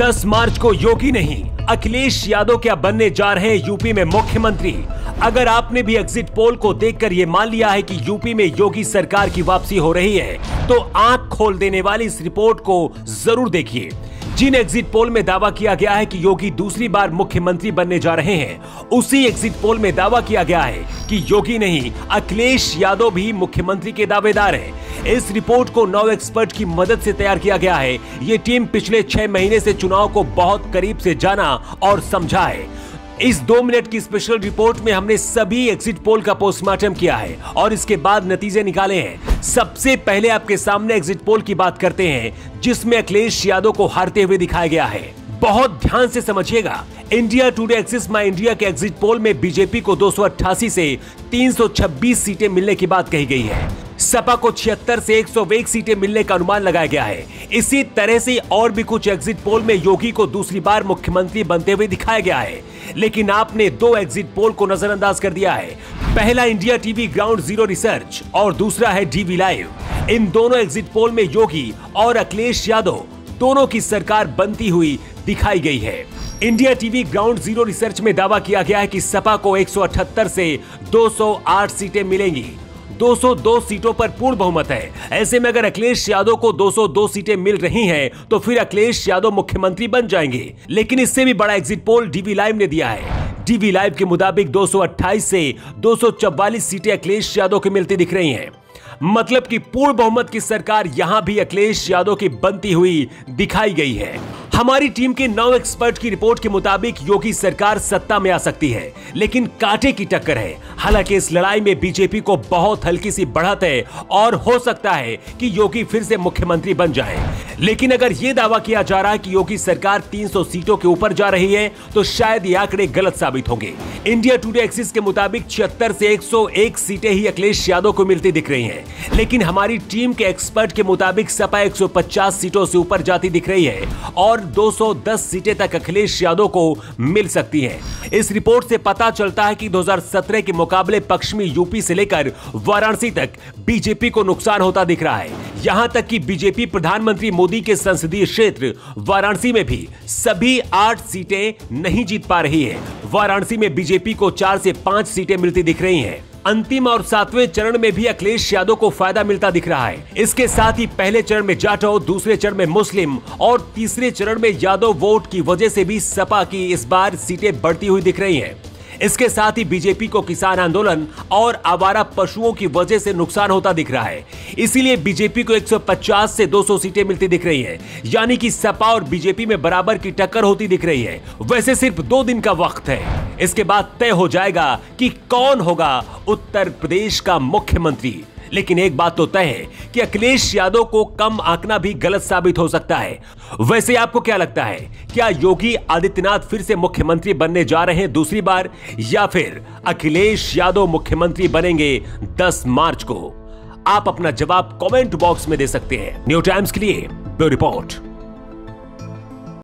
10 मार्च को योगी नहीं, अखिलेश यादव क्या बनने जा रहे हैं यूपी में मुख्यमंत्री। अगर आपने भी एग्जिट पोल को देखकर यह मान लिया है कि यूपी में योगी सरकार की वापसी हो रही है, तो आंख खोल देने वाली इस रिपोर्ट को जरूर देखिए। जिन एग्जिट पोल में दावा किया गया है कि योगी दूसरी बार मुख्यमंत्री बनने जा रहे हैं, उसी एग्जिट पोल में दावा किया गया है कि योगी नहीं, अखिलेश यादव भी मुख्यमंत्री के दावेदार हैं। इस रिपोर्ट को 9 एक्सपर्ट की मदद से तैयार किया गया है। ये टीम पिछले 6 महीने से चुनाव को बहुत करीब से जाना और समझा है। इस 2 मिनट की स्पेशल रिपोर्ट में हमने सभी एग्जिट पोल का पोस्टमार्टम किया है और इसके बाद नतीजे निकाले हैं। सबसे पहले आपके सामने एग्जिट पोल की बात करते हैं, जिसमें अखिलेश यादव को हारते हुए दिखाया गया है। बहुत ध्यान से समझिएगा। इंडिया टुडे एक्सिस माई इंडिया के एग्जिट पोल में बीजेपी को 288 से 326 सीटें मिलने की बात कही गई है। सपा को 76 से 101 सीटें मिलने का अनुमान लगाया गया है। इसी तरह से और भी कुछ एग्जिट पोल में योगी को दूसरी बार मुख्यमंत्री बनते हुए दिखाया गया है, लेकिन आपने 2 एग्जिट पोल को नजरअंदाज कर दिया है। पहला India TV ground zero research और दूसरा है डीवी लाइव। इन दोनों एग्जिट पोल में योगी और अखिलेश यादव दोनों की सरकार बनती हुई दिखाई गई है। India TV ground zero research में दावा किया गया है कि सपा को 178 से 208 सीटें मिलेंगी। 202 सीटों पर पूर्ण बहुमत है। ऐसे में अगर अखिलेश यादव को 202 सीटें मिल रही हैं, तो फिर अखिलेश यादव मुख्यमंत्री बन जाएंगे। लेकिन इससे भी बड़ा एग्जिट पोल डीवी लाइव ने दिया है। डीवी लाइव के मुताबिक 228 से 244 सीटें अखिलेश यादव की मिलती दिख रही हैं। मतलब कि पूर्ण बहुमत की सरकार यहां भी अखिलेश यादव की बनती हुई दिखाई गई है। हमारी टीम के 9 एक्सपर्ट की रिपोर्ट के मुताबिक योगी सरकार सत्ता में आ सकती है, लेकिन कांटे की टक्कर है। हालांकि इस लड़ाई में बीजेपी को बहुत हल्की सी बढ़त है और हो सकता है कि योगी फिर से मुख्यमंत्री बन जाए। लेकिन अगर यह दावा किया जा रहा है कि योगी सरकार 300 सीटों के ऊपर जा रही है, तो शायद ये आंकड़े गलत साबित होंगे। इंडिया टुडे एक्सिस के मुताबिक 76 से 101 सीटें ही अखिलेश यादव को मिलती दिख रही हैं, लेकिन हमारी टीम के एक्सपर्ट के मुताबिक सपा 150 सीटों से ऊपर जाती दिख रही है और 210 सीटें तक अखिलेश यादव को मिल सकती हैं। इस रिपोर्ट से पता चलता है कि 2017 के मुकाबले पश्चिमी यूपी से लेकर वाराणसी तक बीजेपी को नुकसान होता दिख रहा है। यहां तक कि बीजेपी प्रधानमंत्री मोदी के संसदीय क्षेत्र वाराणसी में भी सभी 8 सीटें नहीं जीत पा रही है। वाराणसी में बीजेपी को 4 से 5 सीटें मिलती दिख रही हैं। अंतिम और 7वें चरण में भी अखिलेश यादव को फायदा मिलता दिख रहा है। इसके साथ ही पहले चरण में जाटव, दूसरे चरण में मुस्लिम और तीसरे चरण में यादव वोट की वजह से भी सपा की इस बार सीटें बढ़ती हुई दिख रही हैं। इसके साथ ही बीजेपी को किसान आंदोलन और आवारा पशुओं की वजह से नुकसान होता दिख रहा है। इसीलिए बीजेपी को 150 से 200 सीटें मिलती दिख रही हैं, यानी कि सपा और बीजेपी में बराबर की टक्कर होती दिख रही है। वैसे सिर्फ 2 दिन का वक्त है, इसके बाद तय हो जाएगा कि कौन होगा उत्तर प्रदेश का मुख्यमंत्री। लेकिन एक बात तो तय है कि अखिलेश यादव को कम आंकना भी गलत साबित हो सकता है। वैसे आपको क्या लगता है, क्या योगी आदित्यनाथ फिर से मुख्यमंत्री बनने जा रहे हैं दूसरी बार, या फिर अखिलेश यादव मुख्यमंत्री बनेंगे 10 मार्च को? आप अपना जवाब कमेंट बॉक्स में दे सकते हैं। न्यू टाइम्स के लिए ब्यूरो रिपोर्ट।